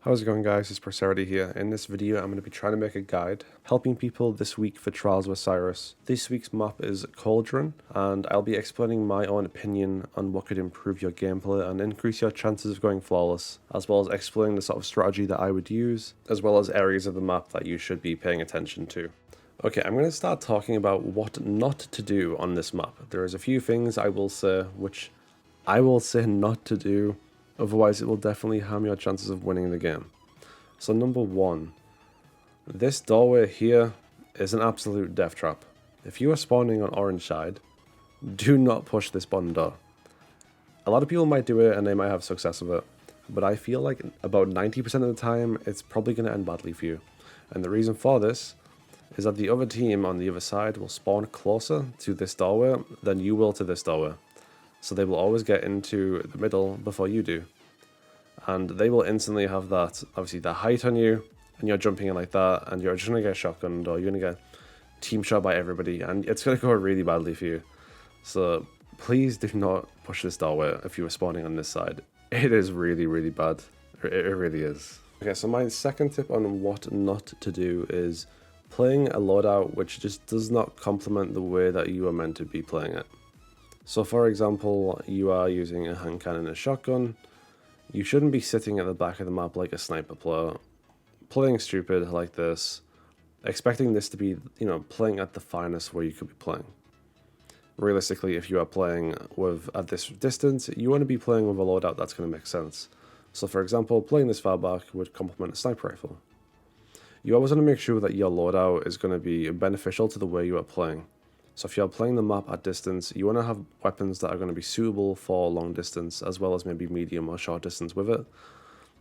How's it going, guys? It's Prosperity here. In this video, I'm going to be trying to make a guide helping people this week for Trials with Cyrus. This week's map is Cauldron, and I'll be explaining my own opinion on what could improve your gameplay and increase your chances of going flawless, as well as explaining the sort of strategy that I would use, as well as areas of the map that you should be paying attention to. Okay, I'm going to start talking about what not to do on this map. There is a few things I will say which I will say not to do. Otherwise, it will definitely harm your chances of winning the game. So number one, this doorway here is an absolute death trap. If you are spawning on orange side, do not push this bottom door. A lot of people might do it and they might have success with it, but I feel like about 90% of the time, it's probably going to end badly for you. And the reason for this is that the other team on the other side will spawn closer to this doorway than you will to this doorway. So they will always get into the middle before you do. And they will instantly have that, obviously, the height on you, and you're jumping in like that, and you're just going to get shotgunned, or you're going to get team shot by everybody, and it's going to go really badly for you. So please do not push this doorway if you are spawning on this side. It is really, really bad. It really is. Okay, so my second tip on what not to do is playing a loadout which just does not complement the way that you are meant to be playing it. So for example, you are using a hand cannon and a shotgun. You shouldn't be sitting at the back of the map like a sniper player, playing stupid like this, expecting this to be, playing at the finest where you could be playing. Realistically, if you are playing at this distance, you want to be playing with a loadout that's going to make sense. So for example, playing this far back would complement a sniper rifle. You always want to make sure that your loadout is going to be beneficial to the way you are playing. So if you're playing the map at distance, you want to have weapons that are going to be suitable for long distance, as well as maybe medium or short distance with it,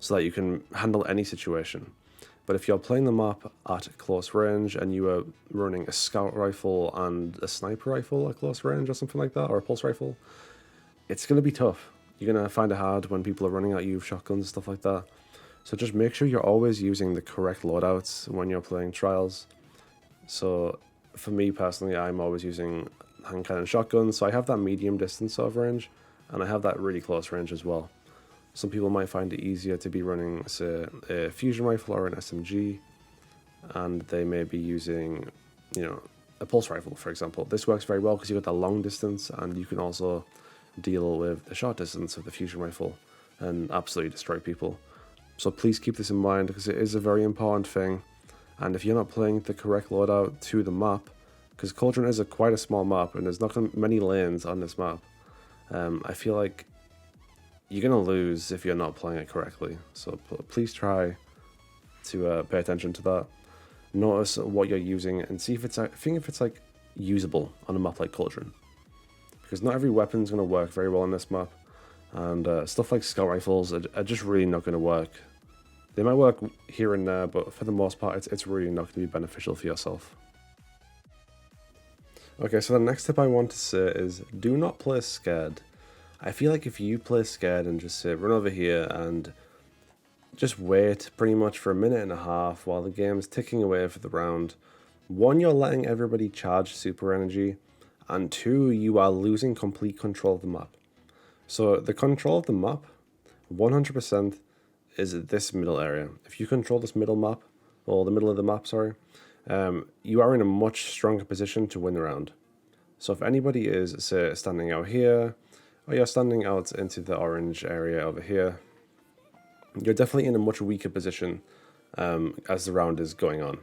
so that you can handle any situation. But if you're playing the map at close range and you are running a scout rifle and a sniper rifle at close range or something like that, or a pulse rifle, it's going to be tough. You're going to find it hard when people are running at you with shotguns, stuff like that. So just make sure you're always using the correct loadouts when you're playing trials. So for me personally, I'm always using hand cannon shotguns, so I have that medium distance sort of range, and I have that really close range as well. Some people might find it easier to be running, say, a fusion rifle or an SMG, and they may be using, a pulse rifle, for example. This works very well because you've got that long distance, and you can also deal with the short distance of the fusion rifle and absolutely destroy people. So please keep this in mind because it is a very important thing. And if you're not playing the correct loadout to the map, because Cauldron is quite a small map and there's not many lanes on this map, I feel like you're going to lose if you're not playing it correctly. So please try to pay attention to that. Notice what you're using and see if it's like usable on a map like Cauldron. Because not every weapon is going to work very well on this map. And stuff like scout rifles are just really not going to work. They might work here and there, but for the most part, it's really not going to be beneficial for yourself. Okay, so the next tip I want to say is do not play scared. I feel like if you play scared and just say run over here and just wait pretty much for a minute and a half while the game is ticking away for the round, one, you're letting everybody charge super energy, and two, you are losing complete control of the map. So the control of the map, 100%, is this middle area. If you control this middle map, or the middle of the map, sorry, you are in a much stronger position to win the round. So if anybody is, say, standing out here, or you're standing out into the orange area over here, you're definitely in a much weaker position as the round is going on.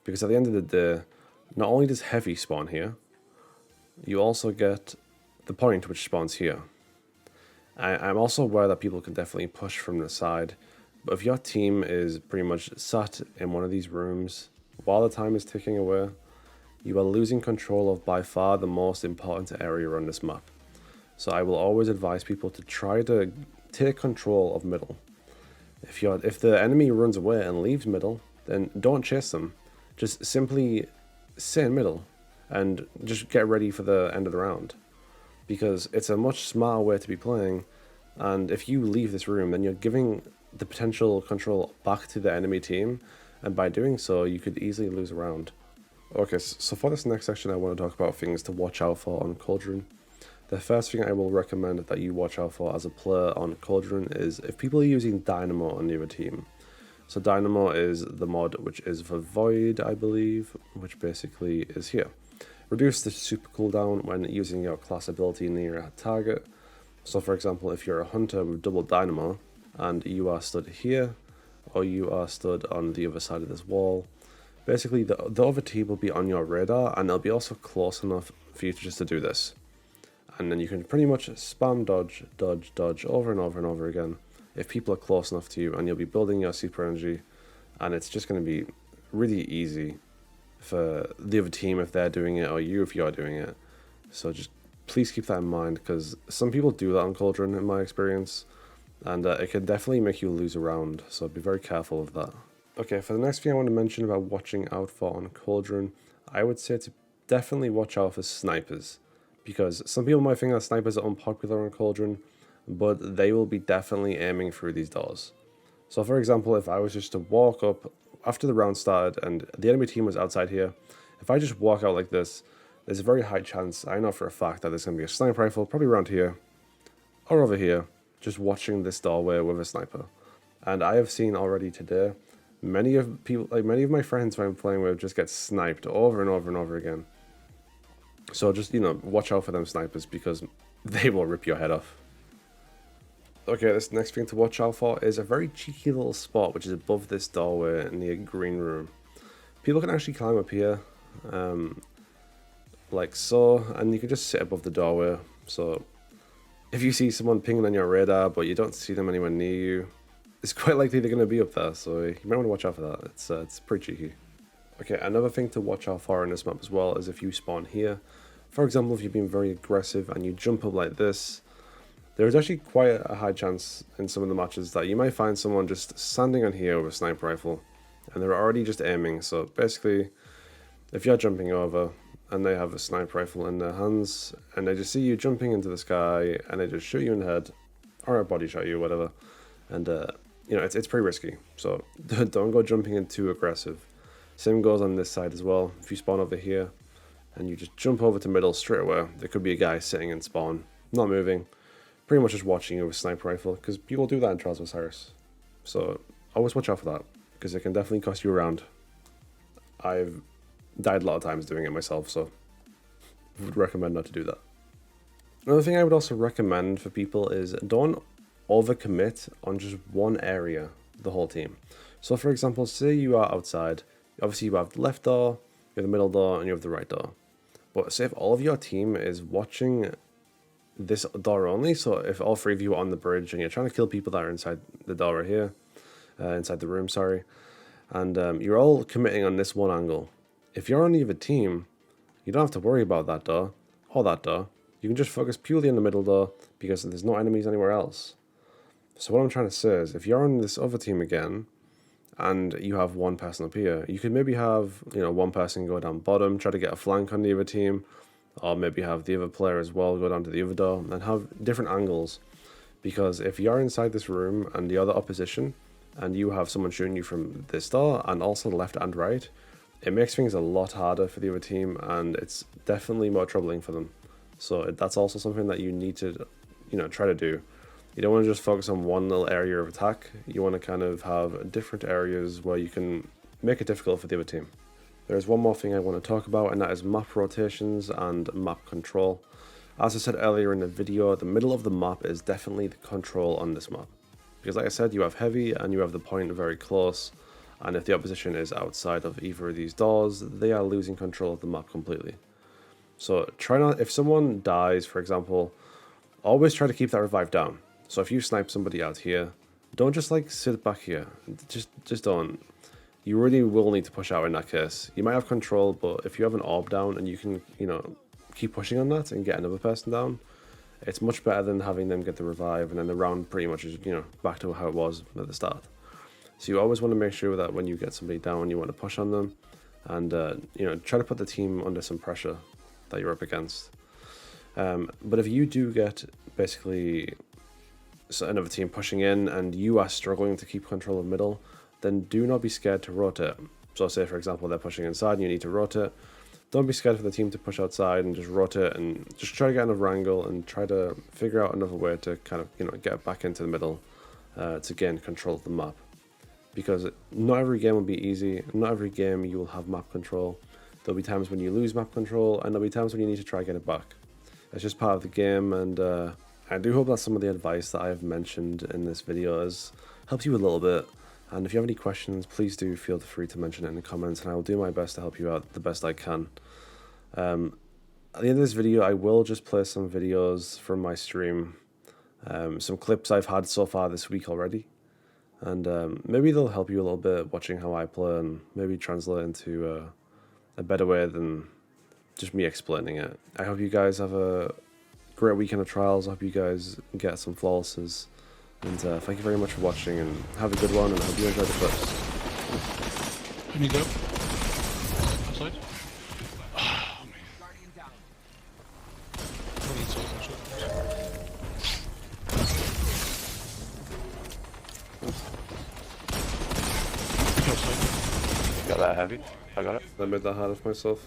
Because at the end of the day, not only does heavy spawn here, you also get the point which spawns here. I'm also aware that people can definitely push from the side, but if your team is pretty much sat in one of these rooms while the time is ticking away, you are losing control of by far the most important area on this map. So I will always advise people to try to take control of middle. If the enemy runs away and leaves middle, then don't chase them. Just simply stay in middle and just get ready for the end of the round. Because it's a much smarter way to be playing, and if you leave this room, then you're giving the potential control back to the enemy team, and by doing so, you could easily lose a round. Okay, so for this next section, I want to talk about things to watch out for on Cauldron. The first thing I will recommend that you watch out for as a player on Cauldron is if people are using Dynamo on the other team. So Dynamo is the mod which is for Void, I believe, which basically is here. Reduce the super cooldown when using your class ability near a target. So for example, if you're a hunter with double Dynamo and you are stood here, or you are stood on the other side of this wall, basically the other team will be on your radar, and they'll be also close enough for you just to do this. And then you can pretty much spam dodge, dodge, dodge over and over and over again if people are close enough to you, and you'll be building your super energy, and it's just going to be really easy for the other team if they're doing it, or you if you're doing it. So just please keep that in mind, because some people do that on Cauldron in my experience, and it can definitely make you lose a round, so be very careful of that. Okay, for the next thing I want to mention about watching out for on Cauldron, I would say to definitely watch out for snipers, because some people might think that snipers are unpopular on Cauldron, but they will be definitely aiming through these doors. So for example, if I was just to walk up after the round started and the enemy team was outside here, if I just walk out like this, there's a very high chance, I know for a fact, that there's going to be a sniper rifle probably around here or over here, just watching this doorway with a sniper. And I have seen already today many of my friends who I'm playing with just get sniped over and over and over again. So just, watch out for them snipers, because they will rip your head off. Okay, this next thing to watch out for is a very cheeky little spot which is above this doorway in the green room. People can actually climb up here, like so, and you can just sit above the doorway. So if you see someone pinging on your radar but you don't see them anywhere near you, it's quite likely they're going to be up there, so you might want to watch out for that. It's pretty cheeky. Okay, another thing to watch out for in this map as well is if you spawn here. For example, if you're being very aggressive and you jump up like this, there's actually quite a high chance in some of the matches that you might find someone just standing on here with a sniper rifle, and they're already just aiming. So basically, if you're jumping over and they have a sniper rifle in their hands, and they just see you jumping into the sky, and they just shoot you in the head, or a body shot you, whatever, and it's pretty risky. So don't go jumping in too aggressive. Same goes on this side as well. If you spawn over here and you just jump over to middle straight away, there could be a guy sitting in spawn, not moving, pretty much just watching you with a sniper rifle, because people do that in Trials of Osiris. So always watch out for that, because it can definitely cost you a round. I've died a lot of times doing it myself, so I would recommend not to do that. Another thing I would also recommend for people is don't overcommit on just one area the whole team. So for example, say you are outside, obviously you have the left door, you have the middle door, and you have the right door. But say if all of your team is watching this door only, so if all three of you are on the bridge and you're trying to kill people that are inside the door right here, inside the room, sorry, and you're all committing on this one angle. If you're on the other team, you don't have to worry about that door or that door. You can just focus purely on the middle door, because there's no enemies anywhere else. So what I'm trying to say is, if you're on this other team again, and you have one person up here, you could maybe have, one person go down bottom, try to get a flank on the other team, or maybe have the other player as well go down to the other door, and have different angles. Because if you're inside this room and the other opposition, and you have someone shooting you from this door and also left and right, it makes things a lot harder for the other team, and it's definitely more troubling for them. So that's also something that you need to, try to do. You don't want to just focus on one little area of attack. You want to kind of have different areas where you can make it difficult for the other team. There's one more thing I want to talk about, and that is map rotations and map control. As I said earlier in the video, the middle of the map is definitely the control on this map. Because like I said, you have heavy and you have the point very close, and if the opposition is outside of either of these doors, they are losing control of the map completely. So if someone dies, for example, always try to keep that revive down. So if you snipe somebody out here, don't just sit back here. Just don't. You really will need to push out in that case. You might have control, but if you have an orb down and you can, keep pushing on that and get another person down, it's much better than having them get the revive and then the round pretty much is, back to how it was at the start. So you always want to make sure that when you get somebody down, you want to push on them and, try to put the team under some pressure that you're up against. But if you do get basically another team pushing in and you are struggling to keep control of middle, then do not be scared to rotate. So say for example they're pushing inside and you need to rotate, don't be scared for the team to push outside and just rotate and just try to get another angle and try to figure out another way to kind of get back into the middle to gain control of the map. because not every game will be easy. Not every game you will have map control. There'll be times when you lose map control, and there'll be times when you need to try and get it back. It's just part of the game, and I do hope that some of the advice that I have mentioned in this video has helped you a little bit. And if you have any questions, please do feel free to mention it in the comments, and I will do my best to help you out the best I can. At the end of this video, I will just play some videos from my stream, some clips I've had so far this week already, and maybe they'll help you a little bit watching how I play and maybe translate into a better way than just me explaining it. I hope you guys have a great weekend of trials. I hope you guys get some flawlesses, and thank you very much for watching, and have a good one, and I hope you enjoy the clips. Can you go? Outside? Got that heavy. I got it. I made that hard of myself.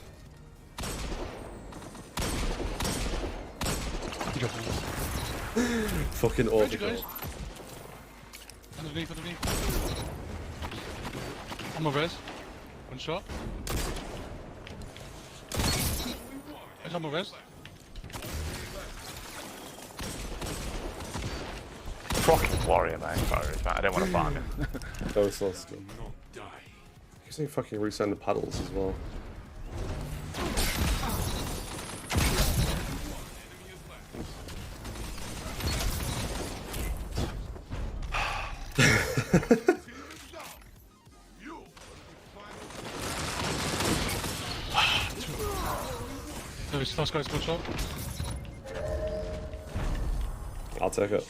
Fucking awful. Underneath. On my res. One shot. He's on my res. Fucking warrior, man. Sorry, man. I don't want to farm him. That was so good. You saying fucking resend the paddles as well. Last guy's one shot. I'll take it.